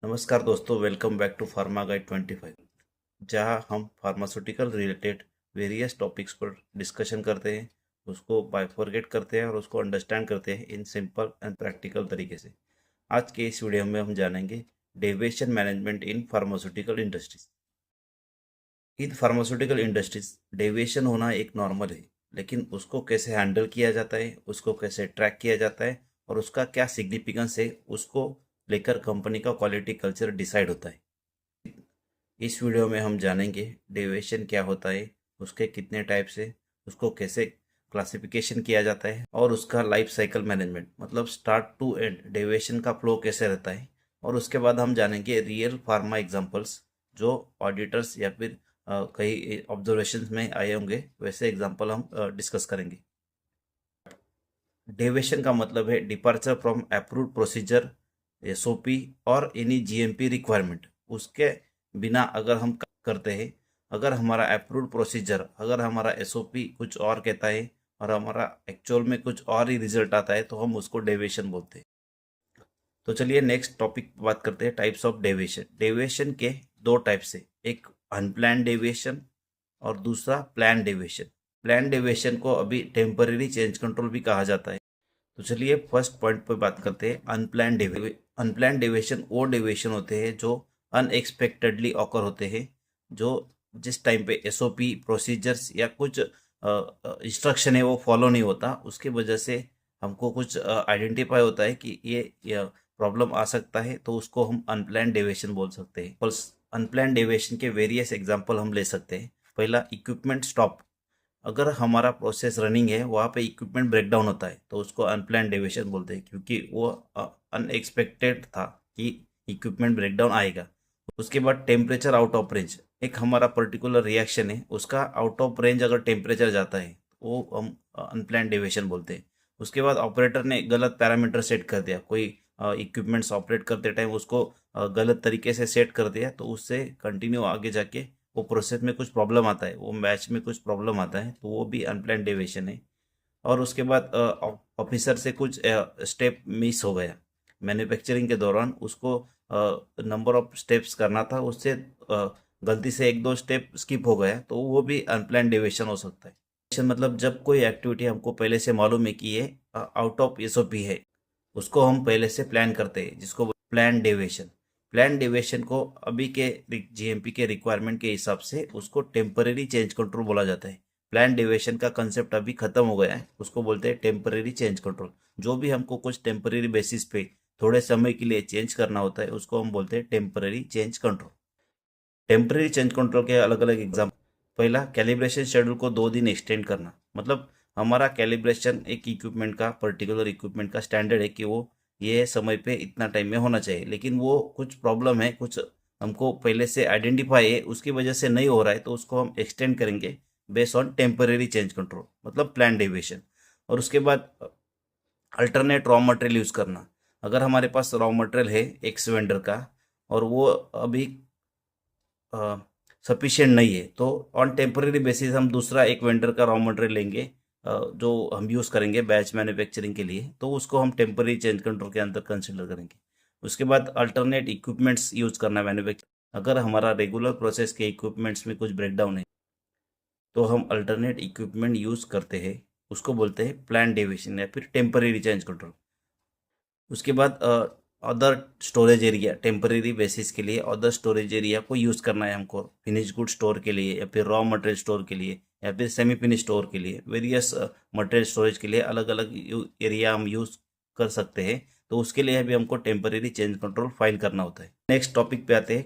नमस्कार दोस्तों, welcome back to pharma guide 25, जहां हम फार्मास्यूटिकल रिलेटेड वेरियस टॉपिक्स पर डिस्कशन करते हैं, उसको बाइफरगेट करते हैं और उसको अंडरस्टैंड करते हैं इन सिंपल एंड प्रैक्टिकल तरीके से। आज के इस वीडियो में हम जानेंगे deviation management in pharmaceutical industries. In pharmaceutical industries deviation होना एक नॉर्मल है, लेकिन उसको कैसे हैंडल किया जाता है, उसको कैसे ट्रैक किया जाता है और उसका क्या सिग्निफिकेंस है, उसको लेकर कंपनी का क्वालिटी कल्चर डिसाइड होता है। इस वीडियो में हम जानेंगे डेविएशन क्या होता है, उसके कितने टाइप्स है, उसको कैसे क्लासिफिकेशन किया जाता है और उसका लाइफ साइकिल मैनेजमेंट मतलब स्टार्ट टू एंड डेविएशन का फ्लो कैसे रहता है। और उसके बाद हम जानेंगे रियल फार्मा एग्जांपल्स जो ऑडिटर्स या फिर कई ऑब्जर्वेशंस में आए होंगे, वैसे एग्जांपल हम डिस्कस करेंगे। डेविएशन का मतलब है departure from approved procedure, SOP और एनी जीएमपी रिक्वायरमेंट। उसके बिना अगर हम करते हैं, अगर हमारा अप्रूव्ड प्रोसीजर, अगर हमारा एसओपी कुछ और कहता है और हमारा एक्चुअल में कुछ और ही रिजल्ट आता है, तो हम उसको डेविएशन बोलते हैं। तो चलिए नेक्स्ट टॉपिक बात करते हैं, टाइप्स ऑफ डेविएशन। डेविएशन के दो टाइप्स है, एक अनप्लान डेविएशन और दूसरा प्लान डेविएशन। प्लान डेविएशन को अभी टेम्पररी चेंज कंट्रोल भी कहा जाता है। तो चलिए फर्स्ट पॉइंट पर बात करते हैं, अनप्लान डेविएशन वो डेविएशन होते हैं जो अनएक्सपेक्टेडली ऑकर होते हैं, जो जिस टाइम पे एसओपी प्रोसीजर्स या कुछ इंस्ट्रक्शन है वो फॉलो नहीं होता, उसकी वजह से हमको कुछ आइडेंटिफाई होता है कि ये प्रॉब्लम आ सकता है, तो उसको हम अनप्लान डेविएशन बोल सकते हैं। अनप्लान डेविएशन के वेरियस एग्जांपल हम ले सकते हैं। पहला, इक्विपमेंट स्टॉप। अगर हमारा प्रोसेस रनिंग है, वहाँ पे इक्विपमेंट ब्रेकडाउन होता है, तो उसको अनप्लान डेविएशन बोलते हैं, क्योंकि वो अनएक्सपेक्टेड था कि इक्विपमेंट ब्रेकडाउन आएगा। उसके बाद टेम्परेचर आउट ऑफ रेंज। एक हमारा पर्टिकुलर रिएक्शन है, उसका आउट ऑफ रेंज अगर टेम्परेचर जाता है, वो हम अनप्लान डेविएशन बोलते हैं। उसके बाद ऑपरेटर ने गलत पैरामीटर सेट कर दिया, कोई इक्विपमेंट्स ऑपरेट करते टाइम उसको गलत तरीके से सेट कर दिया, तो उससे कंटिन्यू आगे जाके वो प्रोसेस में कुछ प्रॉब्लम आता है, वो बैच में कुछ प्रॉब्लम आता है, तो वो भी अनप्लान डेविएशन है। और उसके बाद ऑफिसर से कुछ स्टेप मिस हो गया मैन्युफैक्चरिंग के दौरान, उसको नंबर ऑफ स्टेप्स करना था, उससे गलती से एक दो स्टेप स्किप हो गया, तो वो भी अनप्लान डेविएशन हो सकता है। मतलब जब कोई एक्टिविटी हमको पहले से मालूम है कि ये आउट ऑफ एसओपी है, उसको हम पहले से प्लान करते हैं, जिसको प्लान डेविएशन। प्लान डेविएशन को अभी के जीएमपी के रिक्वायरमेंट के हिसाब से उसको टेम्पररी चेंज कंट्रोल बोला जाता है। प्लान डेविएशन का कंसेप्ट अभी खत्म हो गया है, उसको बोलते हैं टेम्पररी चेंज कंट्रोल। जो भी हमको कुछ टेम्पररी बेसिस पे थोड़े समय के लिए चेंज करना होता है, उसको हम बोलते हैं temporary change control. Temporary change control के अलग अलग एग्जाम्पल। पहला, कैलिब्रेशन शेड्यूल को 2 दिन एक्सटेंड करना। मतलब हमारा कैलिब्रेशन एक इक्विपमेंट का, पर्टिकुलर इक्विपमेंट का स्टैंडर्ड है कि वो ये समय पे इतना टाइम में होना चाहिए, लेकिन वो कुछ प्रॉब्लम है, कुछ हमको पहले से आइडेंटिफाई है, उसकी वजह से नहीं हो रहा है, तो उसको हम एक्सटेंड करेंगे based on temporary change control, मतलब प्लान डेविएशन। और उसके बाद अल्टरनेट रॉ मटेरियल यूज़ करना। अगर हमारे पास रॉ मटेरियल है एक्स वेंडर का और वो अभी सफिशिएंट नहीं है, तो ऑन टेम्पररी बेसिस हम दूसरा एक वेंडर का रॉ मटेरियल लेंगे, जो हम यूज़ करेंगे बैच मैन्युफैक्चरिंग के लिए, तो उसको हम टेम्पररी चेंज कंट्रोल के अंदर कंसिडर करेंगे। उसके बाद अल्टरनेट इक्विपमेंट्स यूज़ करना मैन्युफैक्चर। अगर हमारा रेगुलर प्रोसेस के इक्विपमेंट्स में कुछ ब्रेकडाउन है, तो हम अल्टरनेट इक्विपमेंट यूज़ करते हैं, उसको बोलते हैं प्लान डेविएशन या फिर टेम्पररी चेंज कंट्रोल। उसके बाद other storage area, temporary basis के लिए अदर स्टोरेज एरिया को यूज़ करना है हमको, फिनिश गुड स्टोर के लिए या फिर रॉ मटेरियल स्टोर के लिए या फिर सेमी फिनिश स्टोर के लिए, वेरियस मटेरियल स्टोरेज के लिए अलग अलग एरिया हम यूज़ कर सकते हैं, तो उसके लिए भी हमको टेम्परेरी चेंज कंट्रोल फाइल करना होता है। नेक्स्ट टॉपिक पे आते हैं,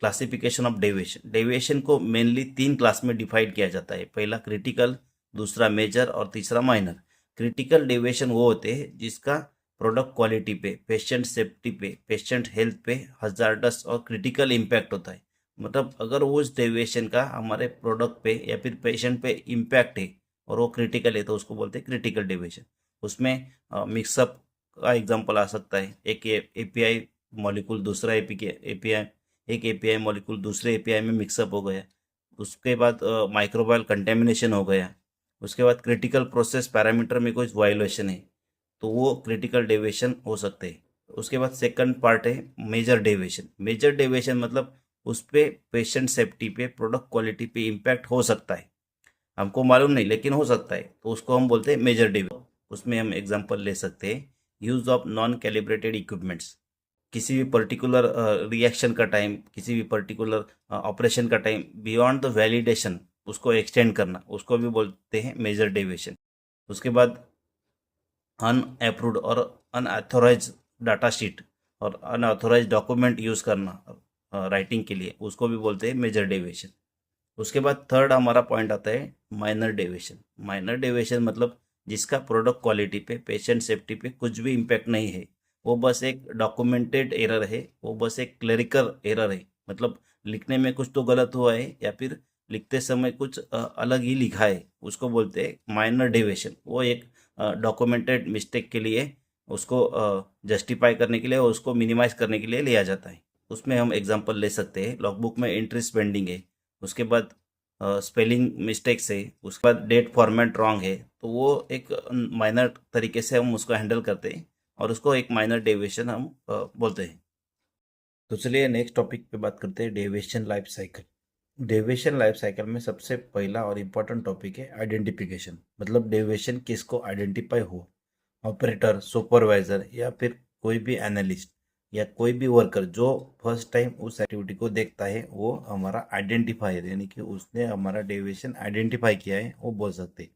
क्लासिफिकेशन ऑफ डेविएशन। डेविएशन को मेनली 3 क्लास में डिवाइड किया जाता है। पहला क्रिटिकल, दूसरा मेजर और तीसरा माइनर। क्रिटिकल डेविएशन वो होते हैं जिसका प्रोडक्ट क्वालिटी पे, पेशेंट सेफ्टी पे, पेशेंट हेल्थ पे हजार्डस और क्रिटिकल इम्पैक्ट होता है। मतलब अगर वो उस डेविएशन का हमारे प्रोडक्ट पे या फिर पेशेंट पे इम्पैक्ट है और वो क्रिटिकल है, तो उसको बोलते हैं क्रिटिकल डेविएशन। उसमें मिक्सअप का एग्जांपल आ सकता है, एक एपीआई मॉलिक्यूल दूसरा एपीआई, एक एपीआई मॉलिक्यूल दूसरे एपीआई में मिक्सअप हो गया। उसके बाद माइक्रोबायल कंटेमिनेशन हो गया। उसके बाद क्रिटिकल प्रोसेस पैरामीटर में कुछ वायोलेशन है, तो वो क्रिटिकल डेविएशन हो सकते हैं। उसके बाद सेकंड पार्ट है मेजर डेविएशन। मेजर डेविएशन मतलब उस पे पेशेंट सेफ्टी पे, प्रोडक्ट क्वालिटी पे इम्पैक्ट हो सकता है, हमको मालूम नहीं लेकिन हो सकता है, तो उसको हम बोलते हैं मेजर डेविएशन। उसमें हम एग्जांपल ले सकते हैं, use of non calibrated equipments. किसी भी पर्टिकुलर रिएक्शन का टाइम, किसी भी पर्टिकुलर ऑपरेशन का टाइम बियॉन्ड द वैलिडेशन उसको एक्सटेंड करना, उसको भी बोलते हैं मेजर डेविएशन। उसके बाद अनअप्रूव्ड और अनऑथोराइज डाटा शीट और अनऑथोराइज डॉक्यूमेंट यूज़ करना राइटिंग के लिए, उसको भी बोलते हैं मेजर डेविएशन। उसके बाद थर्ड हमारा पॉइंट आता है माइनर डेविएशन। माइनर डेविएशन मतलब जिसका प्रोडक्ट क्वालिटी पे, पेशेंट सेफ्टी पे कुछ भी इम्पैक्ट नहीं है, वो बस एक डॉक्यूमेंटेड एरर है, वो बस एक क्लरिकल एरर है, मतलब लिखने में कुछ तो गलत हुआ है या फिर लिखते समय कुछ अलग ही लिखा है, उसको बोलते हैं माइनर डेविएशन। वो एक डॉक्यूमेंटेड मिस्टेक के लिए उसको जस्टिफाई करने के लिए, उसको मिनिमाइज करने के लिए लिया जाता है। उसमें हम एग्जांपल ले सकते हैं, लॉगबुक में एंट्री पेंडिंग है, उसके बाद स्पेलिंग मिस्टेक्स है, उसके बाद डेट फॉर्मेट रॉन्ग है, तो वो एक माइनर तरीके से हम उसको हैंडल करते हैं और उसको एक माइनर डेविएशन हम बोलते हैं। तो चलिए नेक्स्ट टॉपिक पे बात करते हैं, deviation life cycle. Deviation life cycle में सबसे पहला और इम्पोर्टेंट टॉपिक है आइडेंटिफिकेशन, मतलब डेविएशन किसको आइडेंटिफाई हो, ऑपरेटर, सुपरवाइजर या फिर कोई भी एनालिस्ट या कोई भी वर्कर जो फर्स्ट टाइम उस एक्टिविटी को देखता है, वो हमारा आइडेंटिफायर यानी कि उसने हमारा डेविएशन आइडेंटिफाई किया है, वो बोल सकते हैं।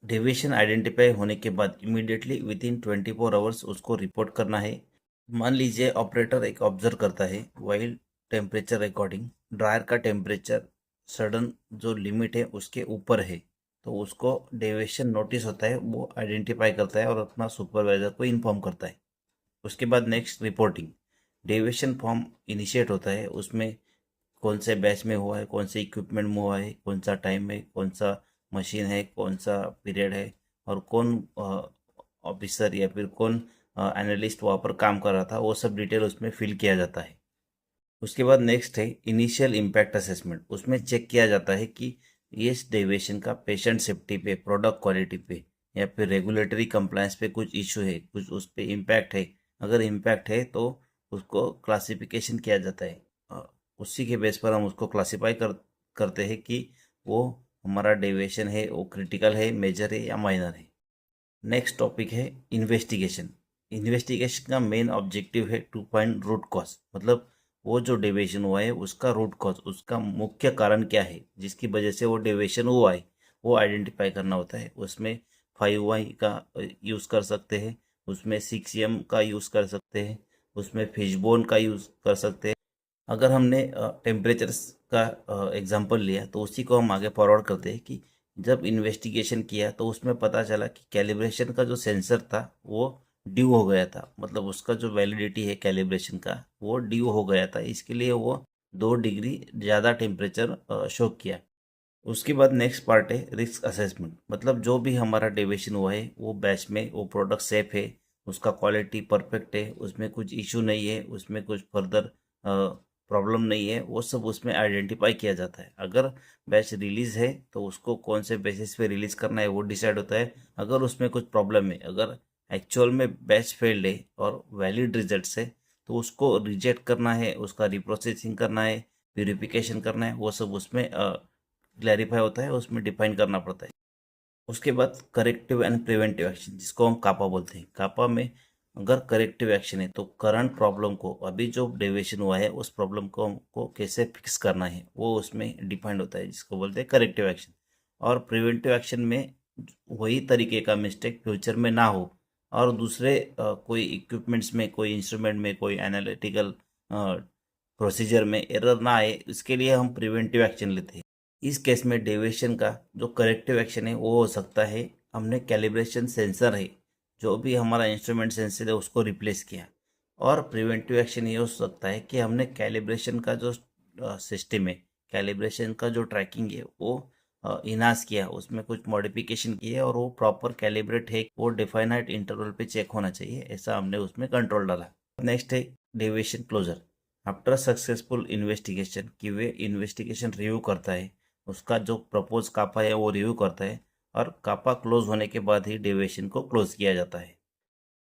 डेविएशन आइडेंटिफाई होने के बाद इमीडिएटली विद इन 24 आवर्स उसको रिपोर्ट करना है। मान लीजिए ऑपरेटर एक ऑब्जर्व करता है वाइल टेम्परेचर रिकॉर्डिंग, ड्रायर का टेम्परेचर सडन जो लिमिट है उसके ऊपर है, तो उसको डेविएशन नोटिस होता है, वो आइडेंटिफाई करता है और अपना सुपरवाइजर को इन्फॉर्म करता है। उसके बाद next reporting, deviation form initiate होता है, उसमें कौन से बैच में हुआ है, कौन से इक्विपमेंट में हुआ है, कौन सा टाइम है, कौन सा मशीन है, कौन सा पीरियड है और कौन ऑफिसर या फिर कौन एनालिस्ट वहाँ पर काम कर रहा था, वो सब डिटेल उसमें फिल किया जाता है। उसके बाद नेक्स्ट है इनिशियल इम्पैक्ट असेसमेंट। उसमें चेक किया जाता है कि इस डेविएशन का पेशेंट सेफ्टी पे, प्रोडक्ट क्वालिटी पे या फिर रेगुलेटरी कंप्लायंस पे कुछ इशू है, कुछ उस पे इम्पैक्ट है। अगर इम्पैक्ट है तो उसको क्लासिफिकेशन किया जाता है, उसी के बेस पर हम उसको क्लासीफाई करते हैं कि वो हमारा डेविएशन है वो क्रिटिकल है, मेजर है या माइनर है। नेक्स्ट टॉपिक है इन्वेस्टिगेशन। इन्वेस्टिगेशन का मेन ऑब्जेक्टिव है टू फाइंड रूट कॉज, मतलब वो जो डेविएशन हुआ है उसका रूट कॉज, उसका मुख्य कारण क्या है जिसकी वजह से वो डेविएशन हुआ है, वो आइडेंटिफाई करना होता है। उसमें 5Y का यूज़ कर सकते हैं, उसमें 6M का यूज़ कर सकते हैं, उसमें फिशबोन का यूज़ कर सकते हैं। अगर हमने टेम्परेचर का एग्जांपल लिया तो उसी को हम आगे फॉरवर्ड करते हैं कि जब इन्वेस्टिगेशन किया तो उसमें पता चला कि कैलिब्रेशन का जो सेंसर था वो ड्यू हो गया था, मतलब उसका जो वैलिडिटी है कैलिब्रेशन का वो ड्यू हो गया था, इसके लिए वो 2 डिग्री ज़्यादा टेम्परेचर शो किया। उसके बाद नेक्स्ट पार्ट है रिस्क असेसमेंट, मतलब जो भी हमारा डेविएशन हुआ है वो बैच में वो प्रोडक्ट सेफ है, उसका क्वालिटी परफेक्ट है, उसमें कुछ इशू नहीं है, उसमें कुछ फर्दर प्रॉब्लम नहीं है, वो सब उसमें आइडेंटिफाई किया जाता है। अगर बैच रिलीज है तो उसको कौन से बेसिस पे रिलीज करना है वो डिसाइड होता है। अगर उसमें कुछ प्रॉब्लम है, अगर एक्चुअल में बैच फेल्ड है और वैलिड रिजल्ट्स है, तो उसको रिजेक्ट करना है, उसका रिप्रोसेसिंग करना है, प्यूरिफिकेशन करना है, वो सब उसमें क्लैरिफाई होता है, उसमें डिफाइन करना पड़ता है। उसके बाद करेक्टिव एंड प्रिवेंटिव एक्शन, जिसको हम कापा बोलते हैं। कापा में अगर करेक्टिव एक्शन है तो करंट प्रॉब्लम को, अभी जो डेविएशन हुआ है उस प्रॉब्लम को हमको कैसे फिक्स करना है वो उसमें डिफाइंड होता है, जिसको बोलते हैं करेक्टिव एक्शन। और प्रिवेंटिव एक्शन में वही तरीके का मिस्टेक फ्यूचर में ना हो और दूसरे कोई इक्विपमेंट्स में, कोई इंस्ट्रूमेंट में, कोई एनालिटिकल प्रोसीजर में एरर ना आए, इसके लिए हम प्रिवेंटिव एक्शन लेते हैं। इस केस में डेविएशन का जो करेक्टिव एक्शन है वो हो सकता है हमने कैलिब्रेशन सेंसर है, जो भी हमारा इंस्ट्रूमेंट सेंसर है उसको रिप्लेस किया। और प्रिवेंटिव एक्शन ये हो सकता है कि हमने कैलिब्रेशन का जो सिस्टम है, कैलिब्रेशन का जो ट्रैकिंग है वो इनहांस किया, उसमें कुछ मॉडिफिकेशन किए और वो प्रॉपर कैलिब्रेट है, वो डिफाइनाइट इंटरवल पे चेक होना चाहिए, ऐसा हमने उसमें कंट्रोल डाला। नेक्स्ट है deviation closure. After successful investigation, कि वे इन्वेस्टिगेशन रिव्यू करता है, उसका जो प्रपोज कापा है वो रिव्यू करता है और कापा क्लोज होने के बाद ही डेविएशन को क्लोज किया जाता है।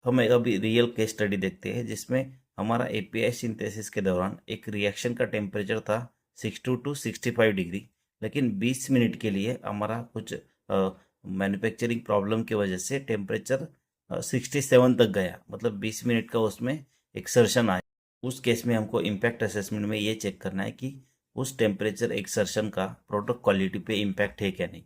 हम एक अभी रियल केस स्टडी देखते हैं जिसमें हमारा एपीआई सिंथेसिस के दौरान एक रिएक्शन का टेम्परेचर था 62 टू 65 डिग्री, लेकिन 20 मिनट के लिए हमारा कुछ मैन्युफैक्चरिंग प्रॉब्लम की वजह से टेम्परेचर 67 तक गया, मतलब 20 मिनट का उसमें एक्सर्शन आया। उस केस में हमको इम्पैक्ट असेसमेंट में ये चेक करना है कि उस टेम्परेचर एक्सर्शन का प्रोडक्ट क्वालिटी पे इम्पैक्ट है क्या नहीं।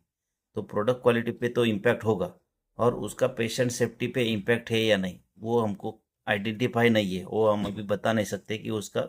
तो प्रोडक्ट क्वालिटी पे तो इम्पैक्ट होगा, और उसका पेशेंट सेफ्टी पे इम्पैक्ट है या नहीं वो हमको आइडेंटिफाई नहीं है, वो हम अभी बता नहीं सकते कि उसका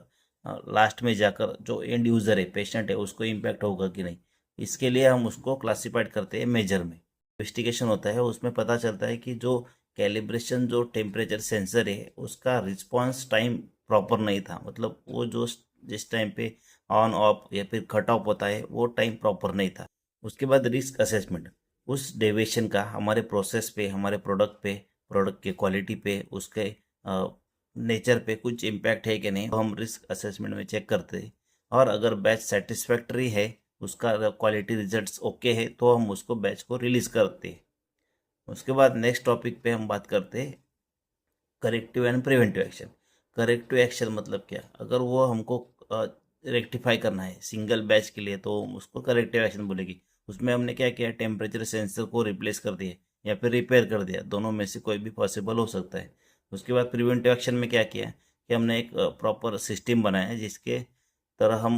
लास्ट में जाकर जो एंड यूज़र है, पेशेंट है, उसको इम्पैक्ट होगा कि नहीं। इसके लिए हम उसको क्लासिफाइड करते हैं मेजर में। इन्वेस्टिगेशन होता है, उसमें पता चलता है कि जो कैलिब्रेशन जो टेम्परेचर सेंसर है उसका रिस्पॉन्स टाइम प्रॉपर नहीं था, मतलब वो जो जिस टाइम पे ऑन ऑफ या फिर कट ऑफ होता है वो टाइम प्रॉपर नहीं था। उसके बाद रिस्क असेसमेंट, उस डेविएशन का हमारे प्रोसेस पे, हमारे प्रोडक्ट पे, प्रोडक्ट के क्वालिटी पे, उसके नेचर पे कुछ इम्पैक्ट है कि नहीं, तो हम रिस्क असेसमेंट में चेक करते हैं। और अगर बैच सेटिस्फैक्ट्री है, उसका क्वालिटी रिजल्ट्स ओके है, तो हम उसको बैच को रिलीज करते हैं। उसके बाद नेक्स्ट टॉपिक पे हम बात करते हैं corrective and preventive action. Corrective action मतलब क्या, अगर वो हमको रेक्टिफाई करना है सिंगल बैच के लिए तो उसको करेक्टिव एक्शन बोलेगी। उसमें हमने क्या किया, टेम्परेचर सेंसर को रिप्लेस कर दिया या फिर रिपेयर कर दिया, दोनों में से कोई भी पॉसिबल हो सकता है। उसके बाद प्रिवेंटिव एक्शन में क्या किया कि हमने एक प्रॉपर सिस्टम बनाया है जिसके तरह हम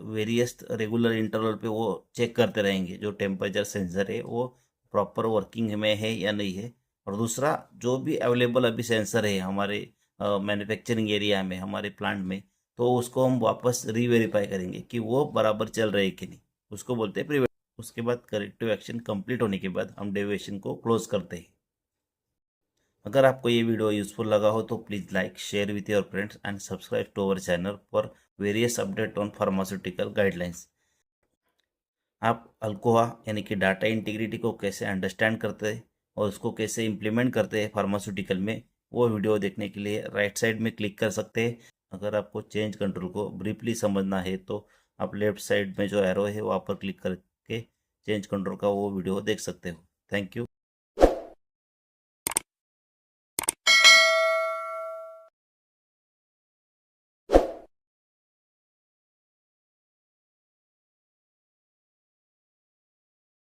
वेरियस रेगुलर इंटरवल पे वो चेक करते रहेंगे जो टेम्परेचर सेंसर है वो प्रॉपर वर्किंग में है या नहीं है। और दूसरा, जो भी अवेलेबल अभी सेंसर है हमारे मैन्युफैक्चरिंग एरिया में, हमारे प्लांट में, तो उसको हम वापस रीवेरीफाई करेंगे कि वो बराबर चल रहे हैं कि नहीं, उसको बोलते हैं प्रिवेंट। उसके बाद करेक्टिव एक्शन कंप्लीट होने के बाद हम डेविएशन को क्लोज करते हैं। अगर आपको ये वीडियो यूजफुल लगा हो तो please like, share with your friends and subscribe to our channel for various update on pharmaceutical guidelines. आप अल्कोआ यानी कि डाटा इंटीग्रिटी को कैसे अंडरस्टैंड करते हैं और उसको कैसे इम्प्लीमेंट करते हैं फार्मास्यूटिकल में, वो वीडियो देखने के लिए राइट साइड में क्लिक कर सकते हैं। अगर आपको चेंज कंट्रोल को ब्रीफली समझना है तो आप लेफ्ट साइड में जो एरो है वहाँ पर क्लिक करके चेंज कंट्रोल का वो वीडियो देख सकते हो। Thank you.